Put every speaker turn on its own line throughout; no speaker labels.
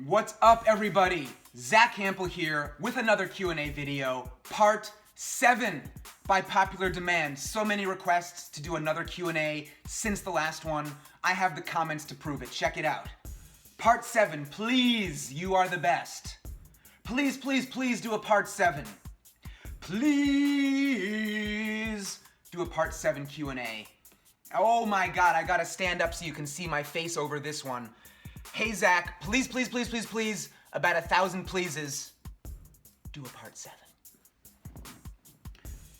What's up, everybody? Zack Hample here with another Q&A video, part 7 by popular demand. So many requests to do another Q&A since the last one. I have the comments to prove it. Check it out. Part 7, please, you are the best. Please, please, please do a part 7. Please do a part 7 Q&A. Oh my God, I gotta stand up so you can see my face over this one. Hey Zack, please, please, please, please, please, about 1,000 pleases, do a part 7.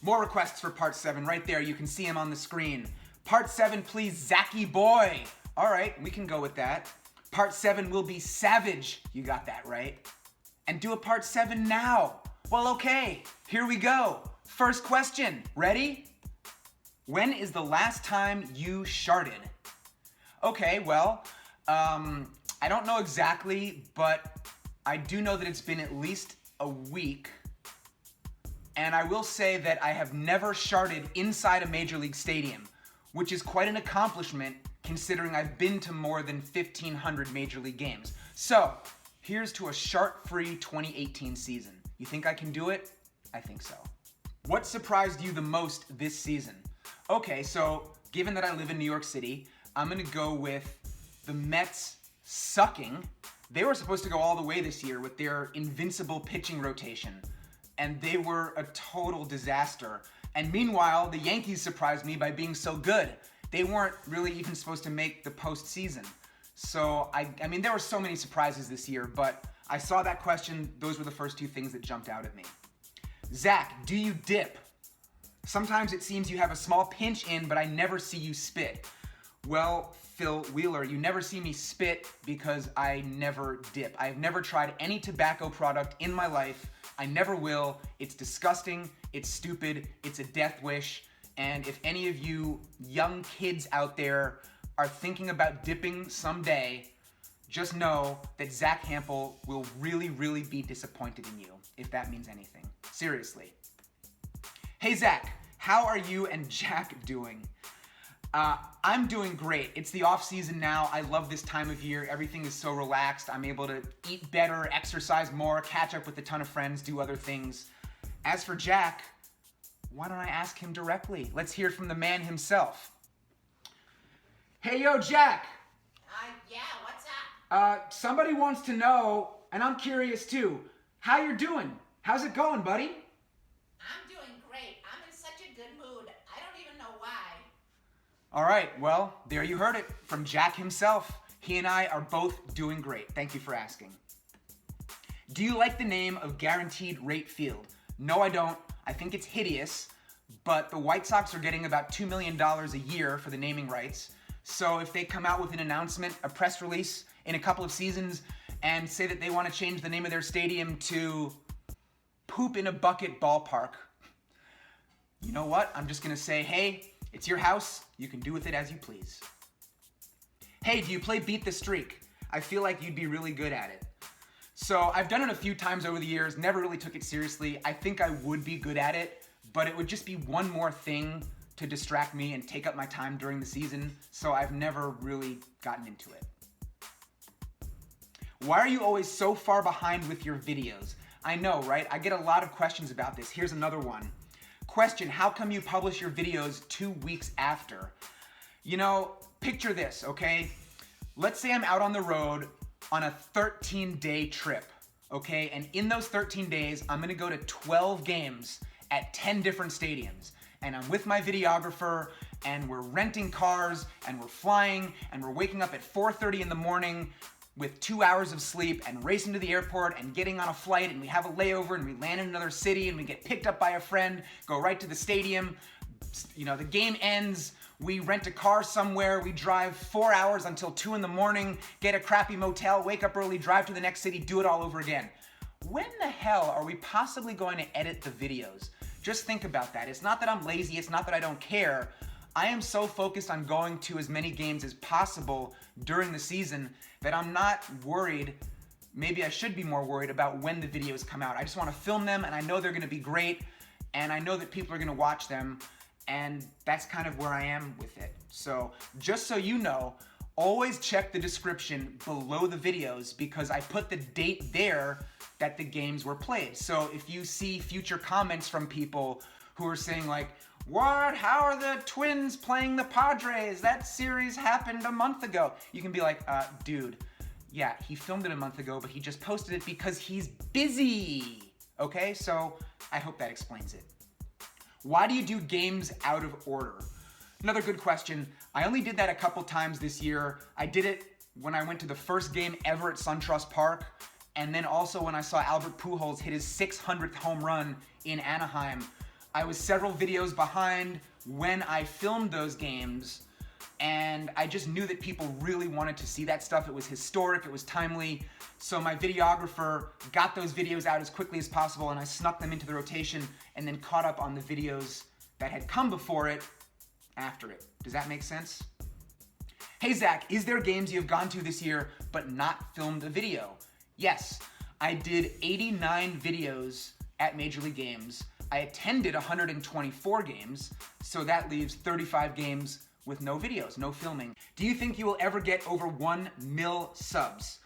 More requests for part 7 right there. You can see him on the screen. Part 7, please, Zacky boy. All right, we can go with that. Part 7 will be savage. You got that right. And do a part 7 now. Well, okay, here we go. First question, ready? When is the last time you sharted? Okay, well, I don't know exactly, but I do know that it's been at least a week. And I will say that I have never sharted inside a Major League stadium, which is quite an accomplishment considering I've been to more than 1,500 Major League games. So, here's to a shart-free 2018 season. You think I can do it? I think so. What surprised you the most this season? Okay, so given that I live in New York City, I'm gonna go with the Mets sucking. They were supposed to go all the way this year with their invincible pitching rotation, and they were a total disaster. And meanwhile, the Yankees surprised me by being so good. They weren't really even supposed to make the postseason. So, I mean, there were so many surprises this year, but I saw that question. Those were the first two things that jumped out at me. Zack, do you dip? Sometimes it seems you have a small pinch in, but I never see you spit. Well, Phil Wheeler, you never see me spit because I never dip. I've never tried any tobacco product in my life. I never will. It's disgusting, it's stupid, it's a death wish. And if any of you young kids out there are thinking about dipping someday, just know that Zack Hample will really, really be disappointed in you, if that means anything. Seriously. Hey Zack, how are you and Jack doing? I'm doing great. It's the off season now. I love this time of year. Everything is so relaxed. I'm able to eat better, exercise more, catch up with a ton of friends, do other things. As for Jack, why don't I ask him directly? Let's hear from the man himself. Hey, yo, Jack.
Yeah, what's up?
Somebody wants to know, and I'm curious too, how you're doing. How's it going, buddy?
I'm doing great. I'm in such a good mood. I don't even know why.
All right, well, there you heard it from Jack himself. He and I are both doing great. Thank you for asking. Do you like the name of Guaranteed Rate Field? No, I don't. I think it's hideous, but the White Sox are getting about $2 million a year for the naming rights. So if they come out with an announcement, a press release in a couple of seasons, and say that they want to change the name of their stadium to Poop in a Bucket Ballpark, you know what? I'm just going to say, hey, it's your house. You can do with it as you please. Hey, do you play Beat the Streak? I feel like you'd be really good at it. So I've done it a few times over the years, never really took it seriously. I think I would be good at it, but it would just be one more thing to distract me and take up my time during the season, so I've never really gotten into it. Why are you always so far behind with your videos? I know, right? I get a lot of questions about this. Here's another one. Question, how come you publish your videos 2 weeks after? You know, picture this, okay? Let's say I'm out on the road on a 13-day trip, okay? And in those 13 days, I'm gonna go to 12 games at 10 different stadiums. And I'm with my videographer, and we're renting cars, and we're flying, and we're waking up at 4:30 in the morning with 2 hours of sleep and racing to the airport and getting on a flight, and we have a layover and we land in another city and we get picked up by a friend, go right to the stadium. You know, the game ends, we rent a car somewhere, we drive 4 hours until 2 in the morning, get a crappy motel, wake up early, drive to the next city, do it all over again. When the hell are we possibly going to edit the videos? Just think about that. It's not that I'm lazy, it's not that I don't care. I am so focused on going to as many games as possible during the season that I'm not worried. Maybe I should be more worried about when the videos come out. I just want to film them, and I know they're going to be great, and I know that people are going to watch them, and that's kind of where I am with it. So just so you know, always check the description below the videos because I put the date there that the games were played. So if you see future comments from people who are saying like, what? How are the Twins playing the Padres? That series happened a month ago. You can be like, dude, yeah, he filmed it a month ago, but he just posted it because he's busy. Okay, so I hope that explains it. Why do you do games out of order? Another good question. I only did that a couple times this year. I did it when I went to the first game ever at SunTrust Park, and then also when I saw Albert Pujols hit his 600th home run in Anaheim. I was several videos behind when I filmed those games, and I just knew that people really wanted to see that stuff. It was historic, it was timely, so my videographer got those videos out as quickly as possible, and I snuck them into the rotation and then caught up on the videos that had come before it after it. Does that make sense? Hey Zach, is there games you've gone to this year but not filmed a video? Yes, I did 89 videos at Major League Games. I attended 124 games, so that leaves 35 games with no videos, no filming. Do you think you will ever get over 1 mil subs?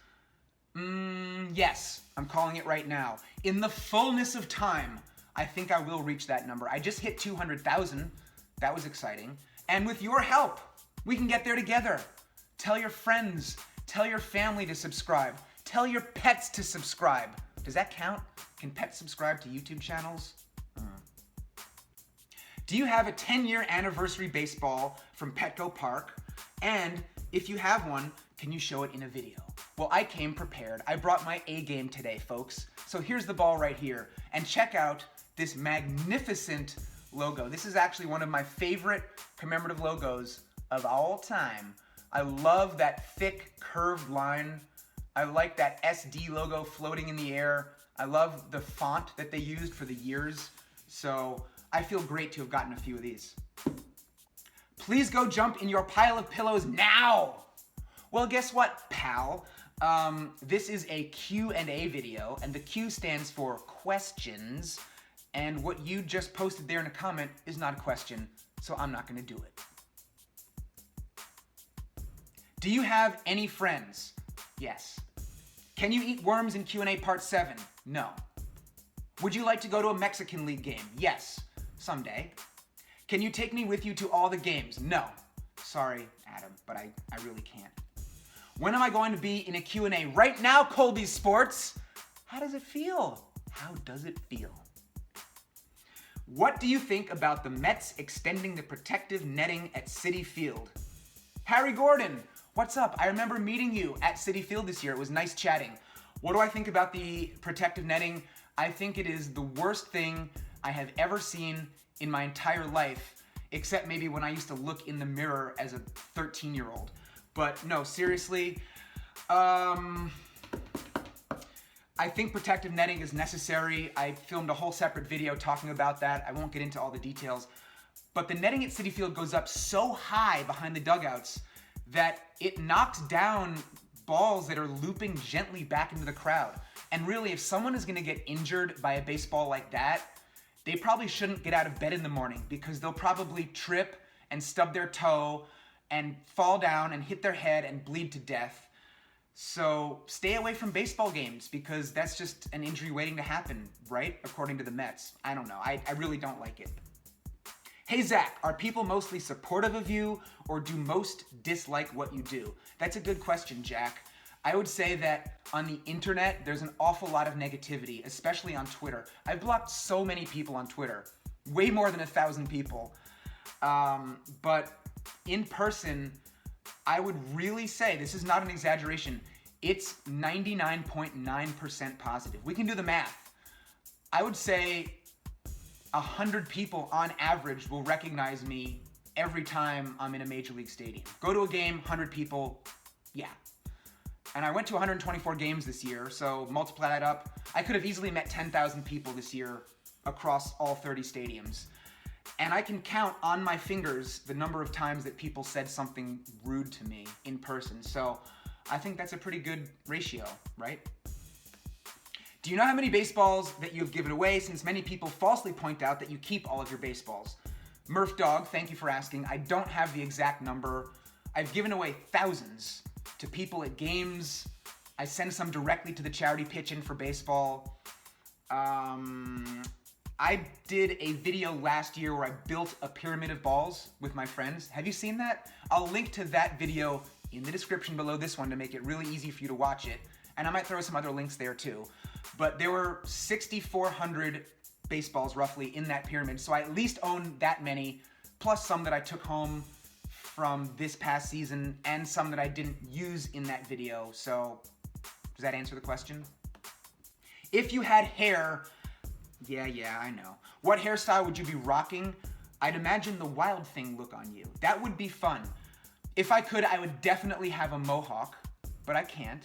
Yes, I'm calling it right now. In the fullness of time, I think I will reach that number. I just hit 200,000. That was exciting. And with your help, we can get there together. Tell your friends, tell your family to subscribe. Tell your pets to subscribe. Does that count? Can pets subscribe to YouTube channels? Do you have a 10-year anniversary baseball from PETCO Park? And if you have one, can you show it in a video? Well, I came prepared. I brought my A game today, folks. So here's the ball right here. And check out this magnificent logo. This is actually one of my favorite commemorative logos of all time. I love that thick curved line. I like that SD logo floating in the air. I love the font that they used for the years. So I feel great to have gotten a few of these. Please go jump in your pile of pillows now. Well, guess what, pal? This is a Q&A video, and the Q stands for questions, and what you just posted there in a comment is not a question, so I'm not gonna do it. Do you have any friends? Yes. Can you eat worms in Q&A part 7? No. Would you like to go to a Mexican League game? Yes. Someday. Can you take me with you to all the games? No. Sorry, Adam, but I really can't. When am I going to be in a Q&A? Right now, Colby Sports. How does it feel? How does it feel? What do you think about the Mets extending the protective netting at Citi Field? Harry Gordon, what's up? I remember meeting you at Citi Field this year. It was nice chatting. What do I think about the protective netting? I think it is the worst thing I have ever seen in my entire life, except maybe when I used to look in the mirror as a 13-year-old. But no, seriously, I think protective netting is necessary. I filmed a whole separate video talking about that. I won't get into all the details. But the netting at Citi Field goes up so high behind the dugouts that it knocks down balls that are looping gently back into the crowd. And really, if someone is gonna get injured by a baseball like that, they probably shouldn't get out of bed in the morning because they'll probably trip and stub their toe and fall down and hit their head and bleed to death. So stay away from baseball games because that's just an injury waiting to happen, right? According to the Mets. I don't know. I really don't like it. Hey Zach, are people mostly supportive of you or do most dislike what you do? That's a good question, Jack. I would say that on the internet, there's an awful lot of negativity, especially on Twitter. I've blocked so many people on Twitter, way more than 1,000 people. But in person, I would really say, this is not an exaggeration, it's 99.9% positive. We can do the math. I would say 100 people on average will recognize me every time I'm in a major league stadium. Go to a game, 100 people, yeah. And I went to 124 games this year, so multiply that up. I could have easily met 10,000 people this year across all 30 stadiums. And I can count on my fingers the number of times that people said something rude to me in person. So I think that's a pretty good ratio, right? Do you know how many baseballs that you've given away, since many people falsely point out that you keep all of your baseballs? Murph Dog, thank you for asking. I don't have the exact number. I've given away thousands to people at games. I send some directly to the charity pitch-in for baseball. I did a video last year where I built a pyramid of balls with my friends. Have you seen that? I'll link to that video in the description below this one to make it really easy for you to watch it. And I might throw some other links there too. But there were 6,400 baseballs roughly in that pyramid, so I at least own that many, plus some that I took home from this past season and some that I didn't use in that video. So does that answer the question? If you had hair, yeah, I know. What hairstyle would you be rocking? I'd imagine the Wild Thing look on you. That would be fun. If I could, I would definitely have a mohawk, but I can't.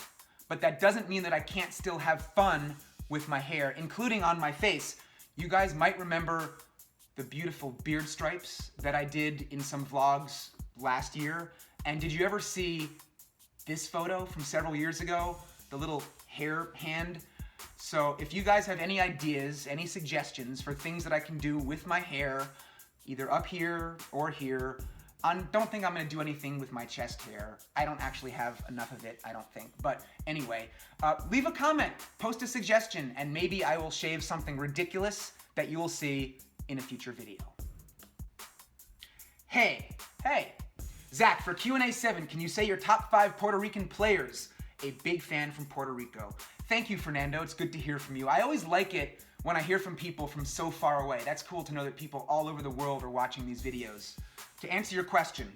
But that doesn't mean that I can't still have fun with my hair, including on my face. You guys might remember the beautiful beard stripes that I did in some vlogs last year. And did you ever see this photo from several years ago? The little hair hand? So if you guys have any ideas, any suggestions for things that I can do with my hair, either up here or here, I don't think I'm gonna do anything with my chest hair. I don't actually have enough of it, I don't think. But anyway, leave a comment, post a suggestion, and maybe I will shave something ridiculous that you will see in a future video. Hey, Zack, for Q&A 7, can you say your top 5 Puerto Rican players? A big fan from Puerto Rico. Thank you, Fernando. It's good to hear from you. I always like it when I hear from people from so far away. That's cool to know that people all over the world are watching these videos. To answer your question,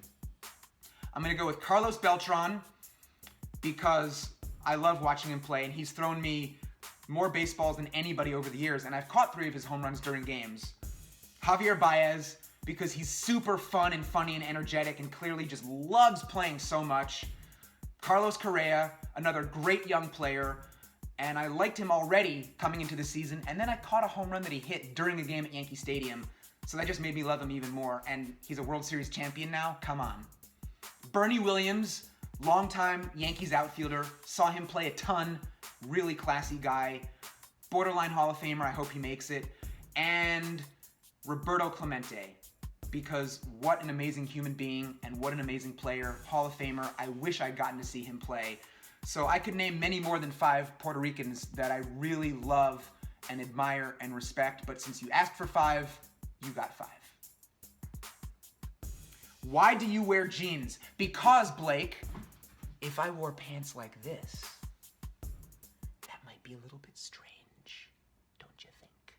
I'm gonna go with Carlos Beltran because I love watching him play, and he's thrown me more baseballs than anybody over the years, and I've caught 3 of his home runs during games. Javier Baez, because he's super fun and funny and energetic and clearly just loves playing so much. Carlos Correa, another great young player, and I liked him already coming into the season, and then I caught a home run that he hit during a game at Yankee Stadium, so that just made me love him even more, and he's a World Series champion now, come on. Bernie Williams, longtime Yankees outfielder, saw him play a ton, really classy guy, borderline Hall of Famer, I hope he makes it, and Roberto Clemente, because what an amazing human being and what an amazing player, Hall of Famer. I wish I'd gotten to see him play. So I could name many more than 5 Puerto Ricans that I really love and admire and respect, but since you asked for 5, you got 5. Why do you wear jeans? Because, Blake, if I wore pants like this, that might be a little bit strange, don't you think?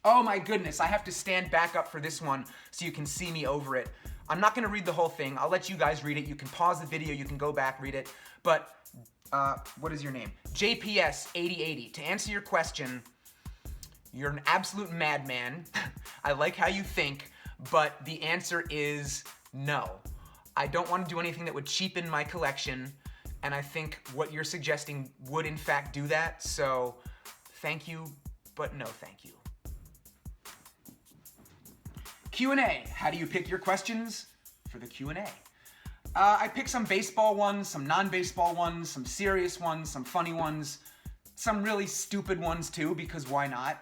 Oh my goodness, I have to stand back up for this one so you can see me over it. I'm not gonna read the whole thing. I'll let you guys read it. You can pause the video, you can go back, read it. But, what is your name? JPS8080. To answer your question, you're an absolute madman. I like how you think, but the answer is no. I don't want to do anything that would cheapen my collection, and I think what you're suggesting would in fact do that, so thank you, but no thank you. Q&A. How do you pick your questions for the Q&A? I pick some baseball ones, some non-baseball ones, some serious ones, some funny ones, some really stupid ones too, because why not?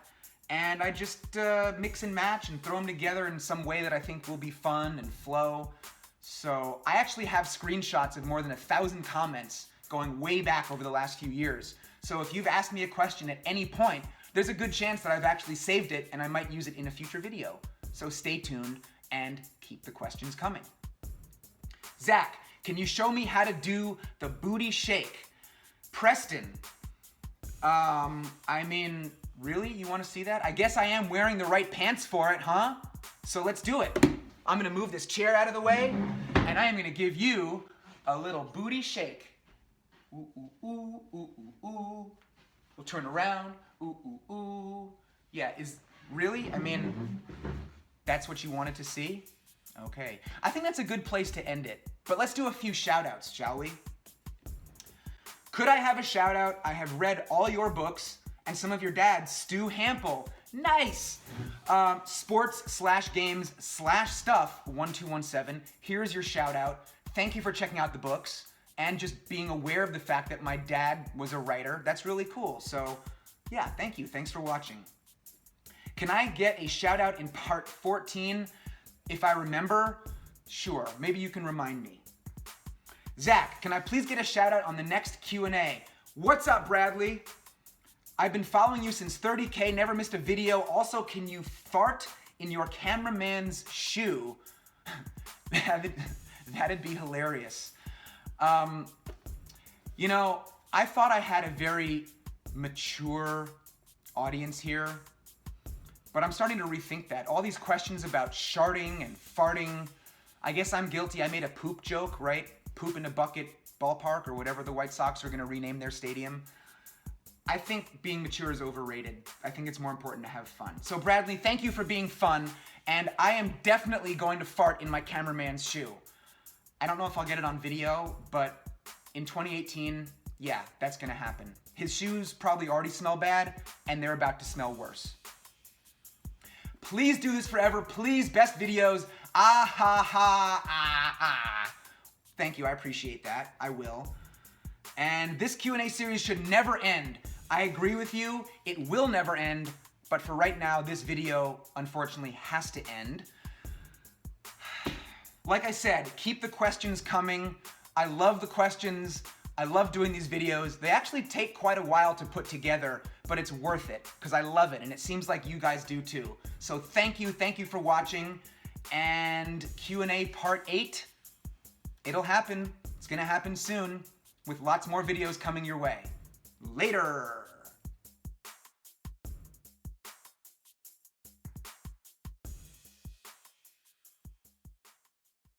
And I just mix and match and throw them together in some way that I think will be fun and flow. So I actually have screenshots of more than 1,000 comments going way back over the last few years. So if you've asked me a question at any point, there's a good chance that I've actually saved it and I might use it in a future video. So stay tuned and keep the questions coming. Zack, can you show me how to do the booty shake? Preston, I mean, really? You want to see that? I guess I am wearing the right pants for it, huh? So let's do it. I'm going to move this chair out of the way, and I am going to give you a little booty shake. Ooh, ooh, ooh, ooh, ooh, ooh. We'll turn around. Ooh, ooh, ooh. Yeah, really? I mean, that's what you wanted to see? Okay. I think that's a good place to end it. But let's do a few shout-outs, shall we? Could I have a shout-out? I have read all your books and some of your dad's. Stu Hample. Nice! Sports/games/stuff1217. Here's your shout-out. Thank you for checking out the books and just being aware of the fact that my dad was a writer. That's really cool. So, yeah, thank you. Thanks for watching. Can I get a shout-out in part 14? If I remember, sure, maybe you can remind me. Zack, can I please get a shout out on the next Q&A? What's up, Bradley? I've been following you since 30K, never missed a video. Also, can you fart in your cameraman's shoe? That'd be hilarious. You know, I thought I had a very mature audience here, but I'm starting to rethink that. All these questions about sharting and farting, I guess I'm guilty. I made a poop joke, right? Poop in a bucket ballpark or whatever the White Sox are gonna rename their stadium. I think being mature is overrated. I think it's more important to have fun. So Bradley, thank you for being fun, and I am definitely going to fart in my cameraman's shoe. I don't know if I'll get it on video, but in 2018, yeah, that's gonna happen. His shoes probably already smell bad, and they're about to smell worse. Please do this forever. Please, best videos. Ah, ha, ha, ah, ah. Thank you, I appreciate that. I will. And this Q&A series should never end. I agree with you, it will never end, but for right now, this video, unfortunately, has to end. Like I said, keep the questions coming. I love the questions. I love doing these videos. They actually take quite a while to put together, but it's worth it because I love it, and it seems like you guys do too. So thank you for watching, and Q&A part 8, it'll happen. It's gonna happen soon with lots more videos coming your way. Later.